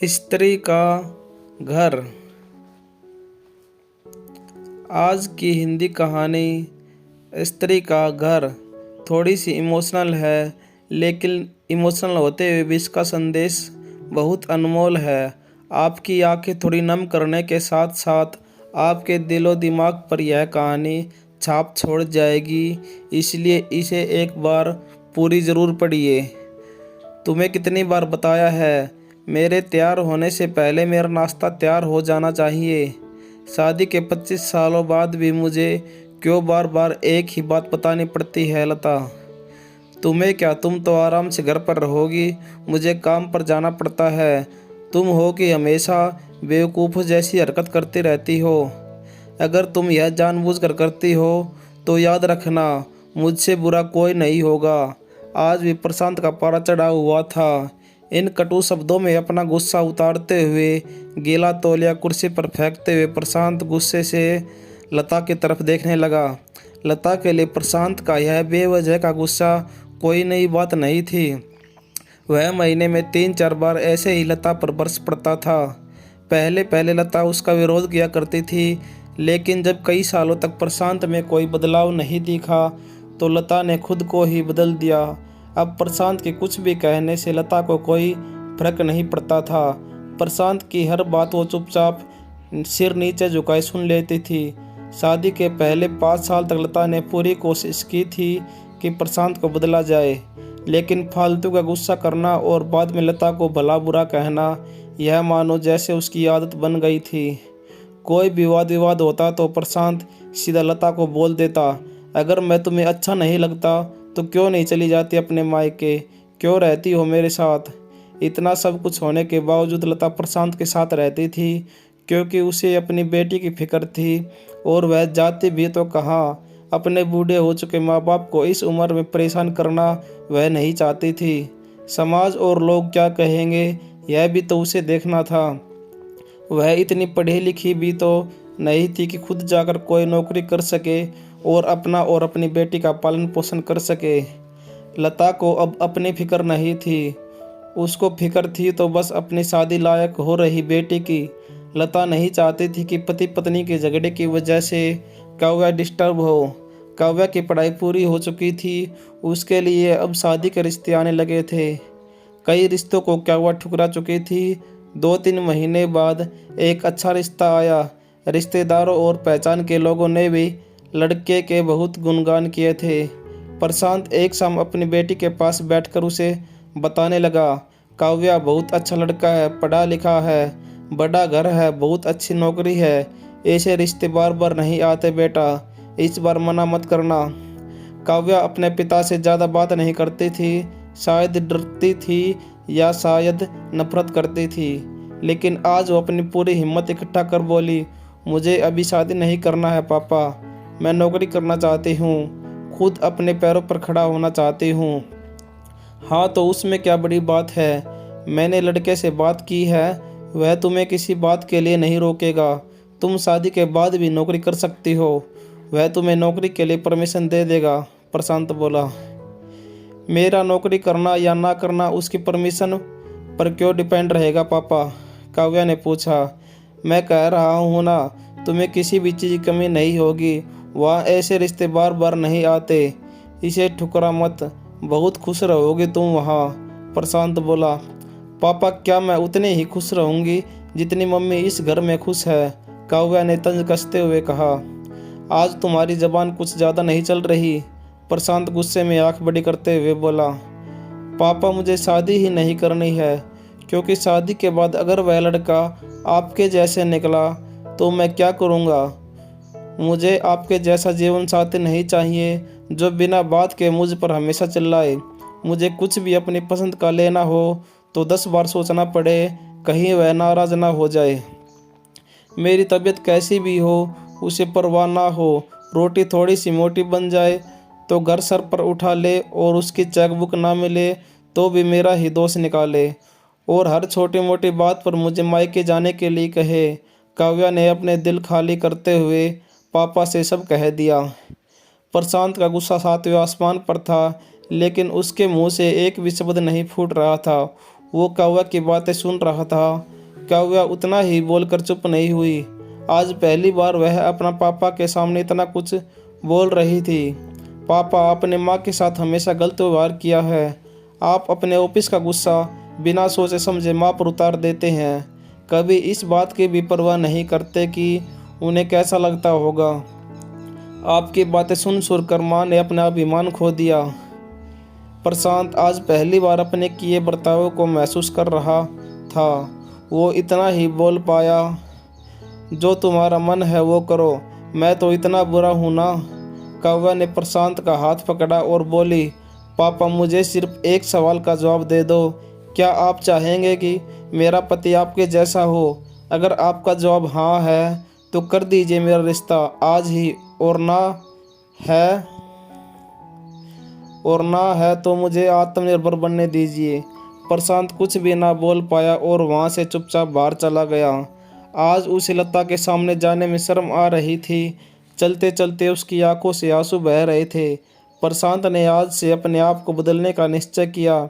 स्त्री का घर। आज की हिंदी कहानी स्त्री का घर थोड़ी सी इमोशनल है, लेकिन इमोशनल होते हुए भी इसका संदेश बहुत अनमोल है। आपकी आंखें थोड़ी नम करने के साथ साथ आपके दिलो दिमाग पर यह कहानी छाप छोड़ जाएगी, इसलिए इसे एक बार पूरी ज़रूर पढ़िए। तुम्हें कितनी बार बताया है, मेरे तैयार होने से पहले मेरा नाश्ता तैयार हो जाना चाहिए। शादी के 25 सालों बाद भी मुझे क्यों बार बार एक ही बात बतानी पड़ती है लता? तुम्हें क्या, तुम तो आराम से घर पर रहोगी, मुझे काम पर जाना पड़ता है। तुम हो कि हमेशा बेवकूफ़ जैसी हरकत करती रहती हो। अगर तुम यह जानबूझकर करती हो तो याद रखना, मुझसे बुरा कोई नहीं होगा। आज भी प्रशांत का पारा चढ़ा हुआ था। इन कटु शब्दों में अपना गुस्सा उतारते हुए, गीला तौलिया कुर्सी पर फेंकते हुए प्रशांत गुस्से से लता की तरफ देखने लगा। लता के लिए प्रशांत का यह बेवजह का गुस्सा कोई नई बात नहीं थी। वह महीने में 3-4 बार ऐसे ही लता पर बरस पड़ता था। पहले पहले लता उसका विरोध किया करती थी, लेकिन जब कई सालों तक प्रशांत में कोई बदलाव नहीं दिखा तो लता ने खुद को ही बदल दिया। अब प्रशांत के कुछ भी कहने से लता को कोई फर्क नहीं पड़ता था। प्रशांत की हर बात वो चुपचाप सिर नीचे झुकाए सुन लेती थी। शादी के पहले 5 साल तक लता ने पूरी कोशिश की थी कि प्रशांत को बदला जाए, लेकिन फालतू का गुस्सा करना और बाद में लता को भला बुरा कहना, यह मानो जैसे उसकी आदत बन गई थी। कोई भी वाद विवाद होता तो प्रशांत सीधा लता को बोल देता, अगर मैं तुम्हें अच्छा नहीं लगता तो क्यों नहीं चली जाती अपने मायके, क्यों रहती हो मेरे साथ? इतना सब कुछ होने के बावजूद लता प्रशांत के साथ रहती थी, क्योंकि उसे अपनी बेटी की फिक्र थी। और वह जाती भी तो कहाँ, अपने बूढ़े हो चुके माँ बाप को इस उम्र में परेशान करना वह नहीं चाहती थी। समाज और लोग क्या कहेंगे, यह भी तो उसे देखना था। वह इतनी पढ़ी लिखी भी तो नहीं थी कि खुद जाकर कोई नौकरी कर सके और अपना और अपनी बेटी का पालन पोषण कर सके। लता को अब अपनी फिक्र नहीं थी, उसको फिक्र थी तो बस अपनी शादी लायक हो रही बेटी की। लता नहीं चाहती थी कि पति पत्नी के झगड़े की वजह से काव्या डिस्टर्ब हो। काव्या की पढ़ाई पूरी हो चुकी थी, उसके लिए अब शादी के रिश्ते आने लगे थे। कई रिश्तों को काव्या ठुकरा चुकी थी। 2-3 महीने बाद एक अच्छा रिश्ता आया। रिश्तेदारों और पहचान के लोगों ने भी लड़के के बहुत गुणगान किए थे। प्रशांत एक शाम अपनी बेटी के पास बैठकर उसे बताने लगा, काव्या बहुत अच्छा लड़का है, पढ़ा लिखा है, बड़ा घर है, बहुत अच्छी नौकरी है। ऐसे रिश्ते बार बार नहीं आते बेटा, इस बार मना मत करना। काव्या अपने पिता से ज़्यादा बात नहीं करती थी, शायद डरती थी या शायद नफरत करती थी। लेकिन आज वो अपनी पूरी हिम्मत इकट्ठा कर बोली, मुझे अभी शादी नहीं करना है पापा, मैं नौकरी करना चाहती हूँ, खुद अपने पैरों पर खड़ा होना चाहती हूँ। हाँ तो उसमें क्या बड़ी बात है, मैंने लड़के से बात की है, वह तुम्हें किसी बात के लिए नहीं रोकेगा। तुम शादी के बाद भी नौकरी कर सकती हो, वह तुम्हें नौकरी के लिए परमिशन दे देगा। प्रशांत बोला, मेरा नौकरी करना या ना करना उसकी परमिशन पर क्यों डिपेंड रहेगा पापा? काव्या ने पूछा। मैं कह रहा हूँ ना, तुम्हें किसी भी चीज़ की कमी नहीं होगी, वहाँ ऐसे रिश्ते बार बार नहीं आते, इसे ठुकरा मत, बहुत खुश रहोगे तुम वहाँ। प्रशांत बोला, पापा क्या मैं उतनी ही खुश रहूँगी जितनी मम्मी इस घर में खुश है? काव्या ने तंज कसते हुए कहा। आज तुम्हारी ज़बान कुछ ज़्यादा नहीं चल रही? प्रशांत गुस्से में आंख बड़ी करते हुए बोला, पापा मुझे शादी ही नहीं करनी है, क्योंकि शादी के बाद अगर वह लड़का आपके जैसे निकला तो मैं क्या करूँगा? मुझे आपके जैसा जीवन साथी नहीं चाहिए जो बिना बात के मुझ पर हमेशा चिल्लाए। मुझे कुछ भी अपनी पसंद का लेना हो तो 10 बार सोचना पड़े, कहीं वह नाराज़ ना हो जाए। मेरी तबीयत कैसी भी हो उसे परवाह ना हो, रोटी थोड़ी सी मोटी बन जाए तो घर सर पर उठा ले और उसकी चेकबुक ना मिले तो भी मेरा ही दोष निकाले, और हर छोटी मोटी बात पर मुझे मायके जाने के लिए कहे। काव्या ने अपने दिल खाली करते हुए पापा से सब कह दिया। प्रशांत का गुस्सा 7वें आसमान पर था, लेकिन उसके मुंह से एक भी शब्द नहीं फूट रहा था। वो काव्या की बातें सुन रहा था काव्या उतना ही बोलकर चुप नहीं हुई। आज पहली बार वह अपना पापा के सामने इतना कुछ बोल रही थी। पापा, आपने माँ के साथ हमेशा गलत व्यवहार किया है। आप अपने ऑफिस का गुस्सा बिना सोचे समझे माँ पर उतार देते हैं। कभी इस बात की भी परवाह नहीं करते कि उन्हें कैसा लगता होगा। आपकी बातें सुन कर माँ ने अपना अभिमान खो दिया। प्रशांत आज पहली बार अपने किए बर्ताव को महसूस कर रहा था। वो इतना ही बोल पाया, जो तुम्हारा मन है वो करो, मैं तो इतना बुरा हूँ ना। काव्या ने प्रशांत का हाथ पकड़ा और बोली, पापा, मुझे सिर्फ एक सवाल का जवाब दे दो। क्या आप चाहेंगे कि मेरा पति आपके जैसा हो? अगर आपका जवाब हाँ है तो कर दीजिए मेरा रिश्ता आज ही, और ना है तो मुझे आत्मनिर्भर बनने दीजिए। प्रशांत कुछ भी ना बोल पाया और वहाँ से चुपचाप बाहर चला गया। आज उसे लता के सामने जाने में शर्म आ रही थी। चलते चलते उसकी आंखों से आंसू बह रहे थे। प्रशांत ने आज से अपने आप को बदलने का निश्चय किया।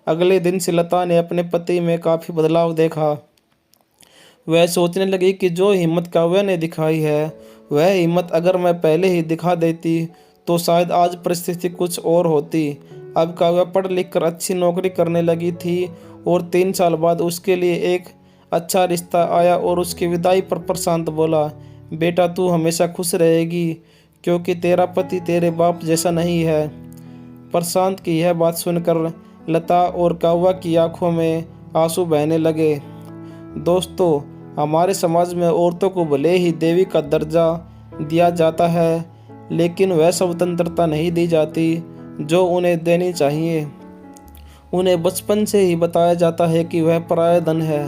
अगले दिन से लता ने अपने पति में काफ़ी बदलाव देखा। वह सोचने लगी कि जो हिम्मत काव्या ने दिखाई है, वह हिम्मत अगर मैं पहले ही दिखा देती तो शायद आज परिस्थिति कुछ और होती। अब काव्या पढ़ लिख कर अच्छी नौकरी करने लगी थी और 3 साल बाद उसके लिए एक अच्छा रिश्ता आया और उसकी विदाई पर प्रशांत बोला, बेटा तू हमेशा खुश रहेगी क्योंकि तेरा पति तेरे बाप जैसा नहीं है। प्रशांत की यह बात सुनकर लता और काव्या की आंखों में आंसू बहने लगे। दोस्तों, हमारे समाज में औरतों को भले ही देवी का दर्जा दिया जाता है, लेकिन वह स्वतंत्रता नहीं दी जाती जो उन्हें देनी चाहिए। उन्हें बचपन से ही बताया जाता है कि वह पराया धन है।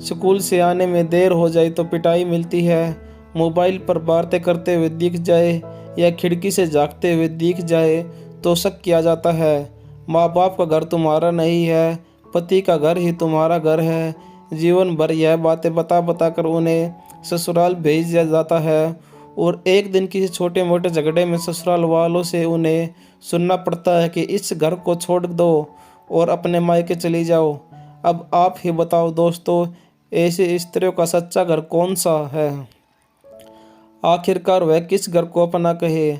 स्कूल से आने में देर हो जाए तो पिटाई मिलती है। मोबाइल पर बातें करते हुए दिख जाए या खिड़की से झांकते हुए दिख जाए तो शक किया जाता है। माँ बाप का घर तुम्हारा नहीं है, पति का घर ही तुम्हारा घर है। जीवन भर यह बातें बता बता कर उन्हें ससुराल भेज दिया जाता है और एक दिन किसी छोटे मोटे झगड़े में ससुराल वालों से उन्हें सुनना पड़ता है कि इस घर को छोड़ दो और अपने मायके चली जाओ। अब आप ही बताओ दोस्तों, ऐसे स्त्रियों का सच्चा घर कौन सा है? आखिरकार वह किस घर को अपना कहे?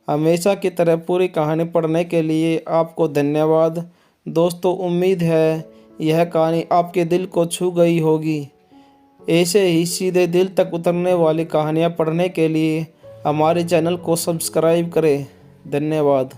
हमेशा की तरह पूरी कहानी पढ़ने के लिए आपको धन्यवाद। दोस्तों, उम्मीद है यह कहानी आपके दिल को छू गई होगी। ऐसे ही सीधे दिल तक उतरने वाली कहानियाँ पढ़ने के लिए हमारे चैनल को सब्सक्राइब करें। धन्यवाद।